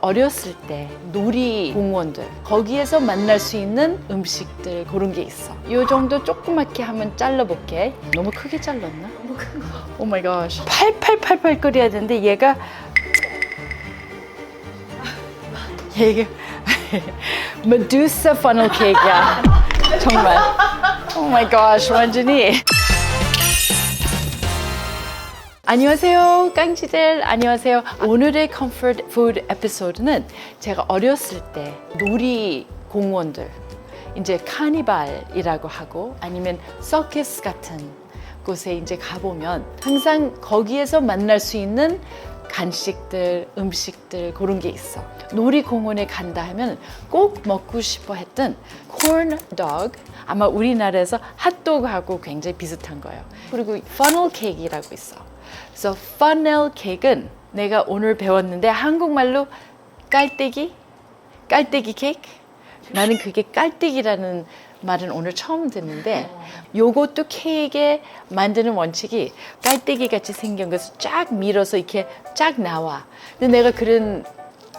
어렸을 때 놀이공원들 거기에서 만날 수 있는 음식들 그런 게 있어. 이 정도 조그맣게 한번 잘라볼게. 너무 크게 잘랐나? 오 마이 갓. 팔팔팔팔 끓여야 되는데 얘가 메두사 퍼널 케이크야. 정말. 오 마이 갓. 완전히. 안녕하세요, 깡지들. 안녕하세요. 오늘의 컴포트 푸드 에피소드는 제가 어렸을 때 놀이공원들, 이제 카니발이라고 하고 아니면 서커스 같은 곳에 이제 가보면 항상 거기에서 만날 수 있는 간식들, 음식들 그런 게 있어. 놀이공원에 간다 하면 꼭 먹고 싶어 했던 콘도그, 아마 우리나라에서 핫도그하고 굉장히 비슷한 거예요. 그리고 퍼널 케이크라고 있어. 그래서 퍼널 케이크는 내가 오늘 배웠는데 한국말로 깔때기 케이크? 나는 그게 깔때기라는 말은 오늘 처음 듣는데 요것도 케이크에 만드는 원칙이 깔때기 같이 생긴 것을 쫙 밀어서 이렇게 쫙 나와. 근데 내가 그런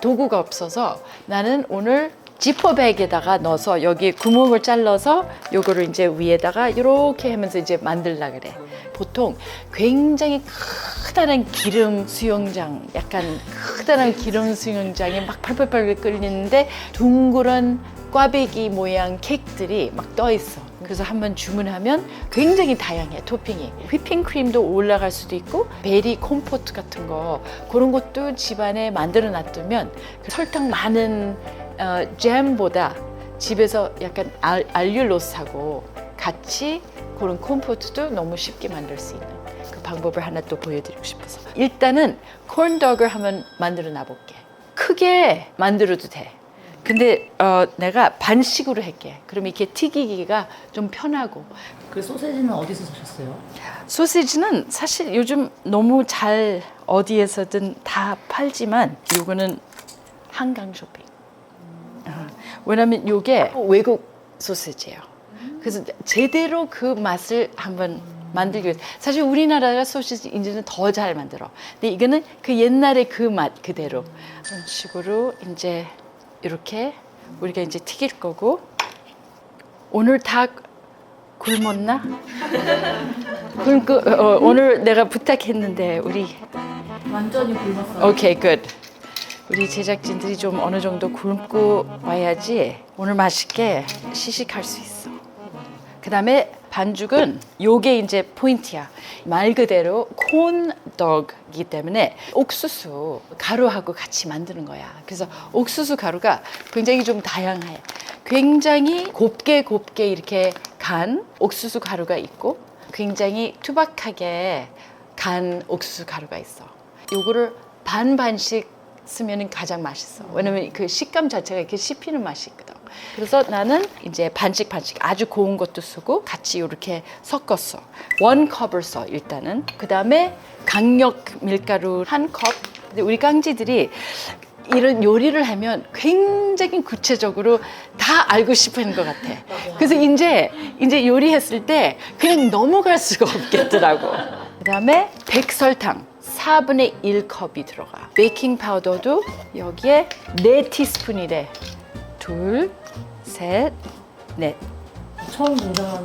도구가 없어서 나는 오늘 지퍼백에다가 넣어서 여기 구멍을 잘라서 요거를 이제 위에다가 이렇게 하면서 이제 만들려고 그래. 보통 굉장히 크다란 기름 수영장, 약간 크다란 기름 수영장에 막 팔팔팔 끓이는데 둥그런 꽈배기 모양 케이크들이 막 떠 있어. 그래서 한번 주문하면 굉장히 다양해, 토핑이. 휘핑크림도 올라갈 수도 있고 베리 콤포트 같은 거 그런 것도 집안에 만들어 놔두면 설탕 많은 잼보다 집에서 약간 알룰로스하고 같이 그런 콤포트도 너무 쉽게 만들 수 있는 그 방법을 하나 또 보여드리고 싶어서 일단은 콘도그를 한번 만들어 놔볼게. 크게 만들어도 돼. 근데 내가 반식으로 할게. 그러면 이렇게 튀기기가 좀 편하고. 그 소세지는 어디서 사셨어요? 소시지는 사실 요즘 너무 잘 어디에서든 다 팔지만 요거는 한강 쇼핑. 왜냐면 요게 외국 소시지예요. 그래서 제대로 그 맛을 한번 만들기 위해서 사실 우리나라가 소시지 이제는 더 잘 만들어. 근데 이거는 그 옛날의 그 맛 그대로 이런 식으로 이제 이렇게 우리가 이제 튀길 거고. 오늘 다 굶었나? 오늘 내가 부탁했는데 우리 완전히 굶었어요. 오케이 굿. 우리 제작진들이 좀 어느 정도 굶고 와야지 오늘 맛있게 시식할 수 있어. 그 다음에 반죽은 요게 이제 포인트야. 말 그대로 콘도그이기 때문에 옥수수 가루하고 같이 만드는 거야. 그래서 옥수수 가루가 굉장히 좀 다양해. 굉장히 곱게 이렇게 간 옥수수 가루가 있고 굉장히 투박하게 간 옥수수 가루가 있어. 요거를 반반씩 쓰면 가장 맛있어. 왜냐면 그 식감 자체가 이렇게 씹히는 맛이 있거든. 그래서 나는 이제 반씩 아주 고운 것도 쓰고 같이 이렇게 섞었어. 1컵을 써 일단은. 그 다음에 강력 밀가루 1컵. 근데 우리 깡지들이 이런 요리를 하면 굉장히 구체적으로 다 알고 싶어 하는 것 같아. 그래서 이제 요리했을 때 그냥 넘어갈 수가 없겠더라고. 그 다음에 백설탕 4분의 1컵이 들어가. 베이킹 파우더도 여기에 4티스푼이래. 2, 셋, 넷. 처음 등장한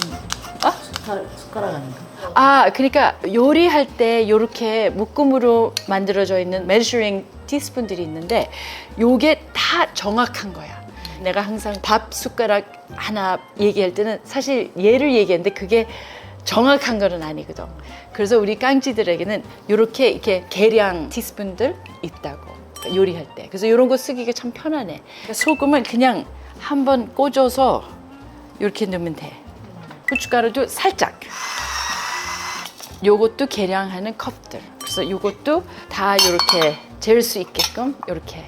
숟가락 아닌가? 그러니까 요리할 때 이렇게 묶음으로 만들어져 있는 메저링 티스푼들이 있는데 요게 다 정확한 거야. 내가 항상 밥 숟가락 하나 얘기할 때는 사실 얘를 얘기했는데 그게 정확한 거는 아니거든. 그래서 우리 깡지들에게는 이렇게 계량 티스푼들 있다고 요리할 때. 그래서 이런 거 쓰기가 참 편하네. 그러니까 소금은 그냥 한번 꽂아서 이렇게 넣으면 돼. 고춧가루도 살짝. 요것도 계량하는 컵들. 그래서 요것도 다 이렇게 잴 수 있게끔 이렇게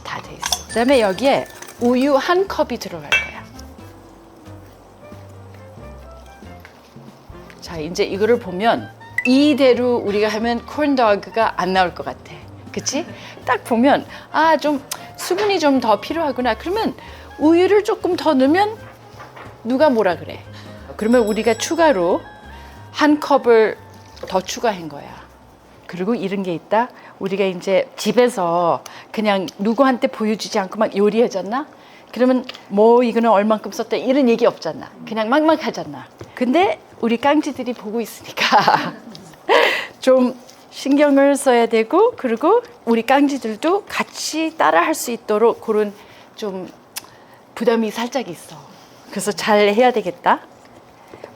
다 돼 있어. 그다음에 여기에 우유 1컵이 들어갈 거야. 자, 이제 이거를 보면 이대로 우리가 하면 콘도그가 안 나올 것 같아. 그치? 딱 보면 좀 수분이 좀 더 필요하구나. 그러면 우유를 조금 더 넣으면 누가 뭐라 그래. 그러면 우리가 추가로 1컵을 더 추가한 거야. 그리고 이런 게 있다. 우리가 이제 집에서 그냥 누구한테 보여주지 않고 막 요리하잖아. 그러면 뭐 이거는 얼만큼 썼다 이런 얘기 없잖아. 그냥 막 하잖아. 근데 우리 깡지들이 보고 있으니까 좀 신경을 써야 되고, 그리고 우리 깡지들도 같이 따라 할 수 있도록 그런 좀 부담이 살짝 있어. 그래서 잘 해야 되겠다.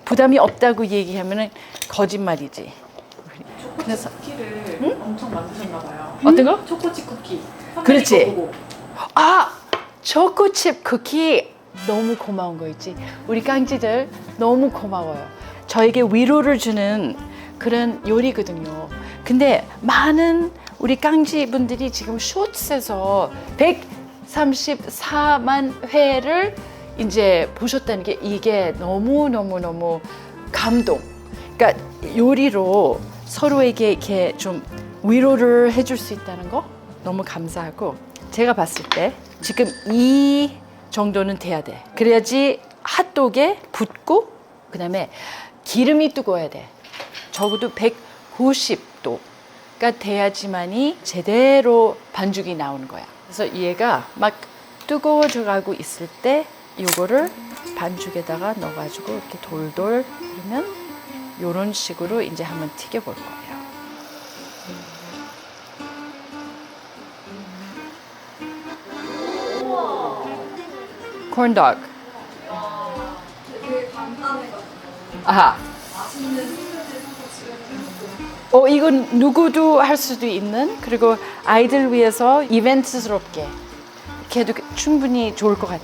부담이 없다고 얘기하면은 거짓말이지. 그래서 쿠키를 엄청 만드셨나 봐요. 어떤 거? 초코칩 쿠키. 그렇지. 보고. 아, 초코칩 쿠키 너무 고마운 거 있지. 우리 깡지들 너무 고마워요. 저에게 위로를 주는 그런 요리거든요. 근데 많은 우리 깡지 분들이 지금 쇼츠에서 134만 회를 이제 보셨다는 게 이게 너무 감동. 그러니까 요리로 서로에게 이렇게 좀 위로를 해줄 수 있다는 거 너무 감사하고, 제가 봤을 때 지금 이 정도는 돼야 돼. 그래야지 핫도그에 붙고 그다음에 기름이 뜨거워야 돼. 적어도 190도가 돼야지만이 제대로 반죽이 나오는 거야. 그래서 얘가 막 뜨거워져 가고 있을 때 요거를 반죽에다가 넣어가지고 이렇게 돌돌 그러면 요런 식으로 이제 한번 튀겨볼 거예요. 콘дог. 되게 간단해가지고 아하. 맛있는 소세지 사서 집에 어, 이건 누구도 할 수도 있는, 그리고 아이들 위해서 이벤트스럽게 이렇게 해도 충분히 좋을 것 같아.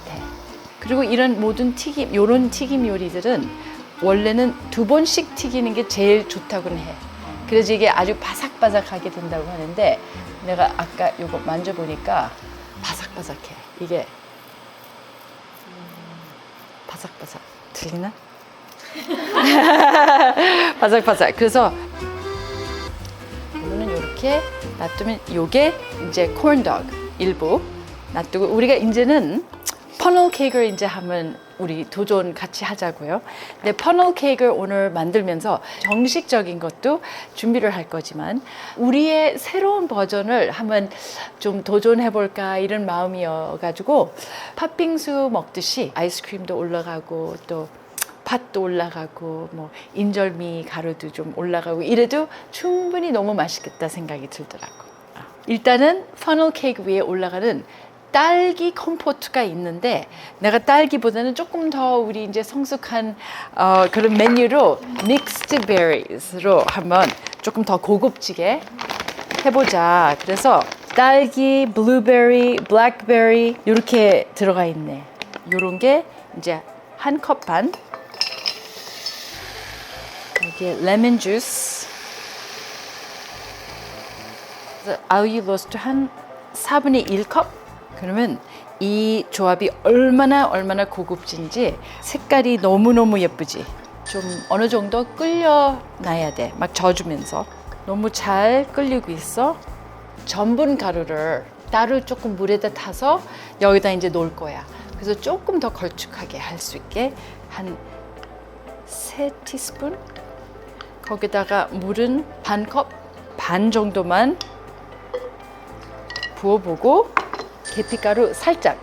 그리고 이런 모든 튀김, 요런 튀김 요리들은 원래는 2번씩 튀기는 게 제일 좋다고는 해. 그래서 이게 아주 바삭바삭하게 된다고 하는데, 내가 아까 요거 만져보니까 바삭바삭해. 이게 바삭바삭 들리나? 바삭바삭. 그래서 이거는 이렇게 놔두면 요게 이제 콘도그 일부 놔두고, 우리가 이제는 퍼널 케이크를 이제 하면 우리 도전 같이 하자고요. 근데 퍼널 케이크를 오늘 만들면서 정식적인 것도 준비를 할 거지만 우리의 새로운 버전을 한번 좀 도전해 볼까 이런 마음이어가지고, 팥빙수 먹듯이 아이스크림도 올라가고 또 팥도 올라가고 뭐 인절미 가루도 좀 올라가고 이래도 충분히 너무 맛있겠다 생각이 들더라고. 일단은 퍼널 케이크 위에 올라가는 딸기 컴포트가 있는데, 내가 딸기보다는 조금 더 우리 이제 성숙한 그런 메뉴로 믹스드 베리스로 한번 조금 더 고급지게 해보자. 그래서 딸기, 블루베리, 블랙베리 이렇게 들어가 있네. 요런 게 이제 한 컵 반. 여기에 레몬 주스. 알룰로스도 한 4분의 1컵. 그러면 이 조합이 얼마나 고급진지, 색깔이 너무너무 예쁘지. 좀 어느 정도 끓여놔야 돼. 막 져주면서. 너무 잘 끓이고 있어. 전분 가루를 따로 조금 물에다 타서 여기다 이제 놓을 거야. 그래서 조금 더 걸쭉하게 할 수 있게 한 3티스푼? 거기다가 물은 반 컵 반 정도만 부어보고, 계피가루 살짝.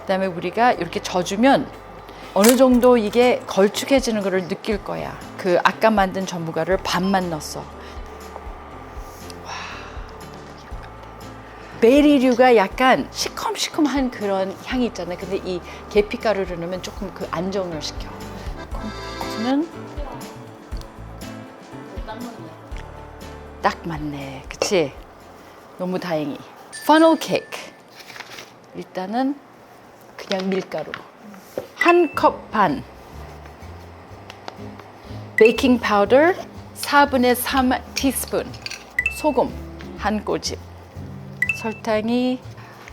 그다음에 우리가 이렇게 져주면 어느 정도 이게 걸쭉해지는 것을 느낄 거야. 그 아까 만든 전분가루를 반만 넣었어. 와, 베리류가 약간 시큼시큼한 그런 향이 있잖아요. 근데 이 계피가루를 넣으면 조금 그 안정을 시켜. 콩쿠스는 딱 맞네. 그치? 너무 다행히. 퍼널 케이크. 일단은 그냥 밀가루. 한 컵 반. 베이킹 파우더 4분의 3 티스푼. 소금 한 꼬집. 설탕이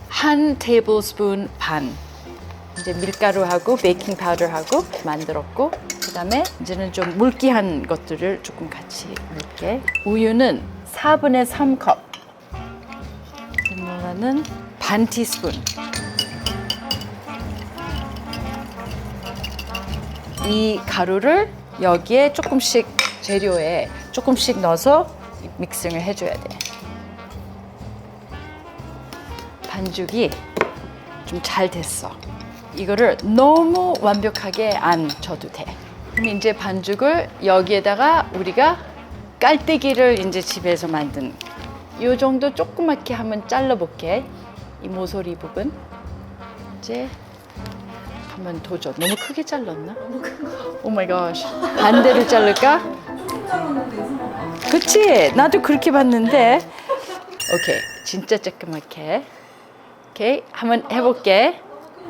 한 테이블스푼 반. 이제 밀가루하고 베이킹 파우더하고 만들었고, 그다음에 이제는 좀 물기한 것들을 조금 같이 넣을게. 우유는 4분의 3컵. 그러면은 반 티스푼. 이 가루를 여기에 조금씩, 재료에 조금씩 넣어서 믹싱을 해줘야 돼. 반죽이 좀 잘 됐어. 이거를 너무 완벽하게 안 쳐도 돼. 그럼 이제 반죽을 여기에다가 우리가 깔때기를 이제 집에서 만든 이 정도 조그맣게 한번 잘라볼게. 이 모서리 부분 이제 한번 도전. 너무 크게 잘랐나? 너무 큰 거. 오 마이 갓. 반대로 자를까? 조금 잘랐는데 이상하다. 그치? 나도 그렇게 봤는데. 오케이, 진짜 조그맣게. 오케이, 한번 해볼게.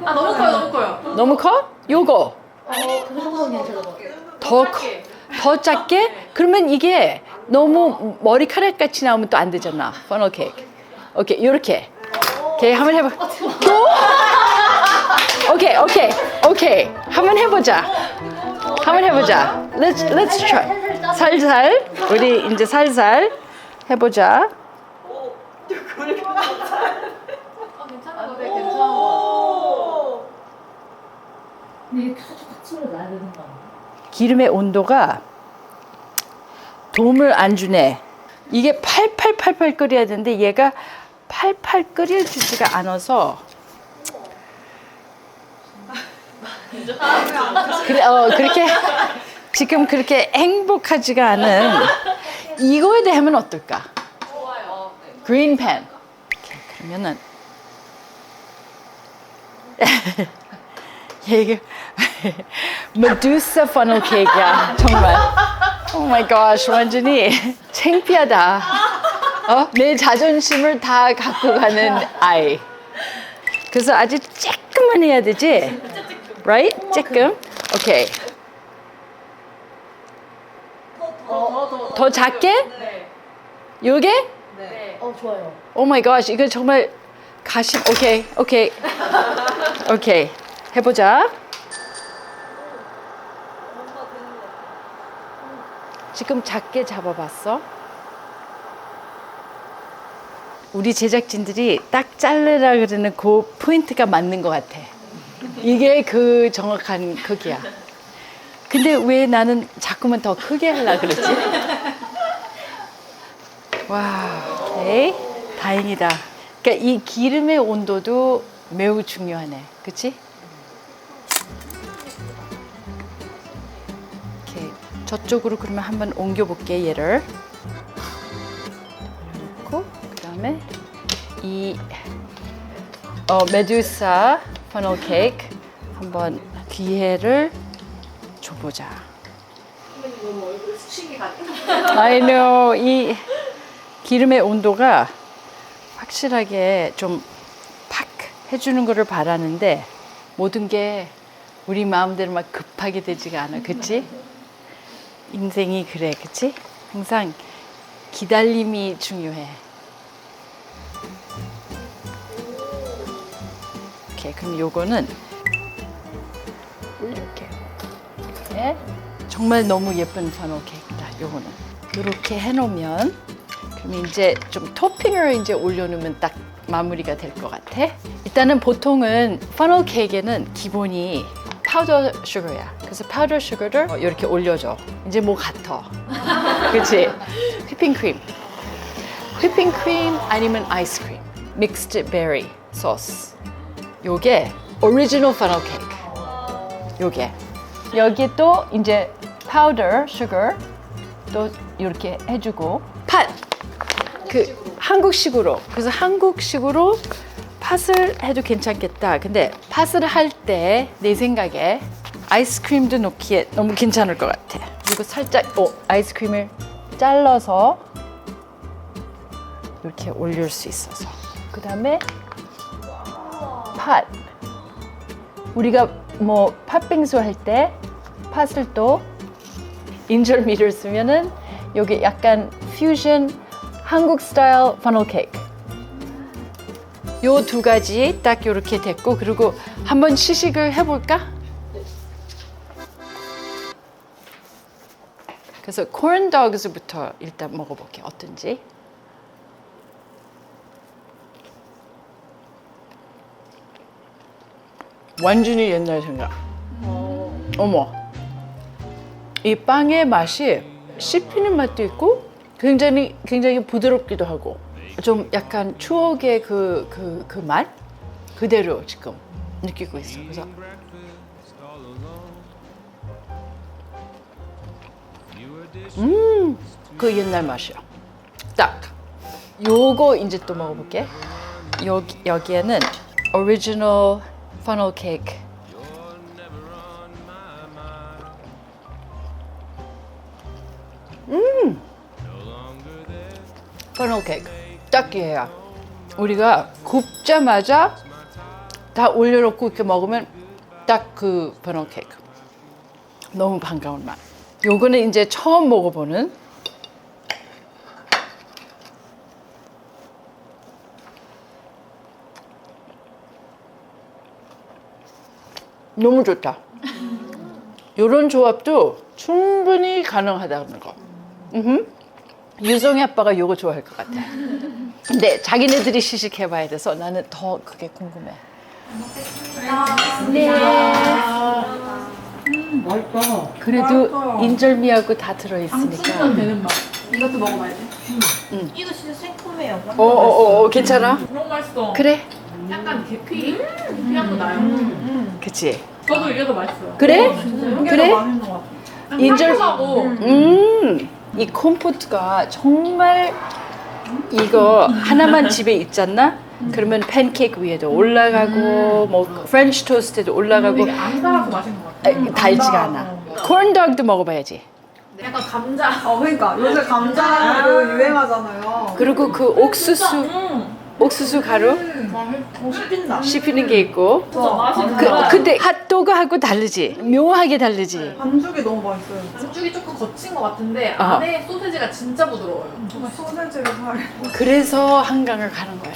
아 너무 커요, 너무 커요. 너무 커? 요거 그 정도는 괜찮아. 더 커? 더 작게? 그러면 이게 너무 머리카락 같이 나오면 또 안 되잖아. 퍼널 케이크. 오케이, 요렇게. 오케이, 한번 해봐. 오케이, 오케이, 오케이. 한번 해보자. 한번 해보자. Let's try. 살살. 우리 이제 살살 해보자. 아, 네, 괜찮은 거 기름의 온도가 도움을 안 주네. 이게 팔팔 끓여야 되는데 얘가 팔팔 끓여주지가 않아서 그렇게 지금 그렇게 행복하지가 않은 이거에 대하면 어떨까? 좋아요. 그린 팬. 그러면은 이게 메두사 퍼널 케이크야 정말. 오 마이 갓, 완전히 창피하다. 내 자존심을 다 갖고 가는 아이. 그래서 아주 조금만 해야 되지, right? 조금. 오케이. 더 작게? 네. 요게? 네. 오 마이 갓, 이거 정말 가심. 오케이, 오케이, 오케이. 해보자. 지금 작게 잡아봤어. 우리 제작진들이 딱 자르라 그러는 그 포인트가 맞는 것 같아. 이게 그 정확한 크기야. 근데 왜 나는 자꾸만 더 크게 하려고 그러지? 와, 오케이. 다행이다. 그러니까 이 기름의 온도도 매우 중요하네. 그치? 이렇게 저쪽으로 그러면 한번 옮겨볼게, 얘를. 올려놓고, 그 다음에 이 메두사 퍼널 케이크 한번 기회를 줘보자. 너무 얼굴에 수식이 가네. I know. 이 기름의 온도가 확실하게 좀 팍 해주는 거를 바라는데 모든 게 우리 마음대로 막 급하게 되지가 않아. 그치? 인생이 그래. 그치? 항상 기다림이 중요해. 오케이. 그럼 요거는 이렇게. 네. 정말 너무 예쁜 퍼널 케이크다. 요거는. 이렇게 해놓으면 그럼 이제 좀 토핑을 이제 올려놓으면 딱 마무리가 될 것 같아. 일단은 보통은 퍼널 케이크에는 기본이 파우더 슈거야. 그래서 파우더 슈거를 이렇게 올려줘. 이제 뭐 같아. 그치? 휘핑크림. 휘핑크림 아니면 아이스크림. 믹스드 베리 소스. 요게 오리지널 퍼널 케이크. 요게. 여기에 또 이제 파우더 슈거 또 이렇게 해주고 팥. 그 한국식으로. 그래서 한국식으로 팥을 해도 괜찮겠다. 근데 팥을 할 때 내 생각에 아이스크림도 넣기에 너무 괜찮을 것 같아. 그리고 살짝 아이스크림을 잘라서 이렇게 올릴 수 있어서. 그 다음에 팥. 우리가 뭐 팥빙수 할 때 팥을 또 인절미를 쓰면은 여기 약간 퓨전 한국 스타일 퍼널 케이크. 요 두 가지 딱 이렇게 됐고, 그리고 한번 시식을 해볼까? 그래서 콘더그스부터 일단 먹어볼게. 어떤지. 완전히 옛날 생각. 어머. 이 빵의 맛이 씹히는 맛도 있고 굉장히 부드럽기도 하고 좀 약간 추억의 그 맛 그대로 지금 느끼고 있어. 그래서 그 옛날 맛이야. 딱 요거 이제 또 먹어볼게. 여기에는 오리지널 funnel cake. funnel cake 딱 이해야. 우리가 굽자마자 다 올려놓고 이렇게 먹으면 딱 그 funnel cake. 너무 반가운 맛. 요거는 이제 처음 먹어보는. 너무 좋다. 이런 조합도 충분히 가능하다는 거. 유정이 아빠가 요거 좋아할 것 같아. 근데 자기네들이 시식해봐야 돼서 나는 더 그게 궁금해. 네. 맛있다. 그래도 인절미하고 다 들어있으니까. 되는 맛. 이것도 먹어봐야 돼. 이거 진짜 새콤해요. 괜찮아? 너무 맛있어. 그래? 약간 계피 향도 나요. 그치? 저도 이게 더 맛있어요. 그래? 이게 그래? 더 맛있는 것 같아. 인절하고 이 콤포트가 정말 이거 하나만 집에 있잖아? 그러면 팬케이크 위에도 올라가고 뭐 프렌치 토스트에도 올라가고 이게 안 달아서 맛있는 것 같아요. 달지가 않아. 콘덕도 먹어봐야지. 약간 감자. 그러니까 요새 감자도 유행하잖아요. 그리고 그 옥수수 가루 씹힌다. 씹히는 게 있고. 진짜 맛있어. 근데 핫도그하고 다르지? 묘하게 다르지? 반죽이 너무 맛있어요. 반죽이 조금 거친 것 같은데 어. 안에 소세지가 진짜 부드러워요. 소세지를 살. 그래서 한강을 가는 거야.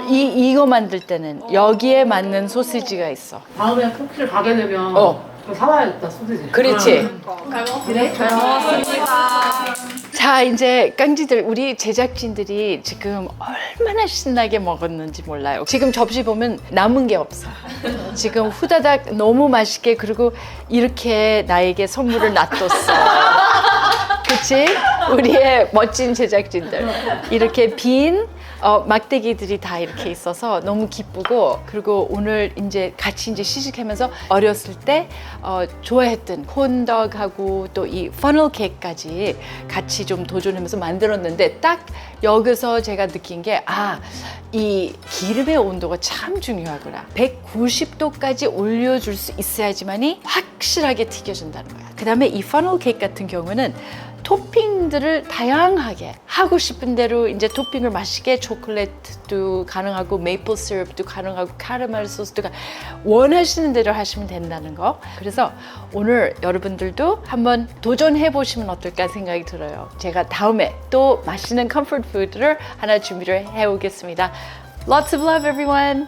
이거 만들 때는 여기에 맞는 소시지가 있어. 다음에 쿠키를 가게 되면 또 사와야겠다 소세지. 그렇지. 잘 먹었어요. 그래? 잘 먹었습니다. 자, 이제 깡지들 우리 제작진들이 지금 얼마나 신나게 먹었는지 몰라요. 지금 접시 보면 남은 게 없어. 지금 후다닥 너무 맛있게 그리고 이렇게 나에게 선물을 놔뒀어. 그치? 우리의 멋진 제작진들. 이렇게 빈 막대기들이 다 이렇게 있어서 너무 기쁘고 그리고 오늘 이제 같이 이제 시식하면서 어렸을 때 좋아했던 콘덕하고 또 이 퍼널 케이크까지 같이 좀 도전하면서 만들었는데 딱 여기서 제가 느낀 게 이 기름의 온도가 참 중요하구나. 190도까지 올려줄 수 있어야지만이 확실하게 튀겨진다는 거야. 그 다음에 이 퍼널 케이크 같은 경우는 토핑들을 다양하게 하고 싶은 대로 이제 토핑을 맛있게 초콜릿도 가능하고 메이플 시럽도 가능하고 카라멜 소스도 원하시는 대로 하시면 된다는 거. 그래서 오늘 여러분들도 한번 도전해 보시면 어떨까 생각이 들어요. 제가 다음에 또 맛있는 컴포트 푸드를 하나 준비를 해 오겠습니다. Lots of love everyone.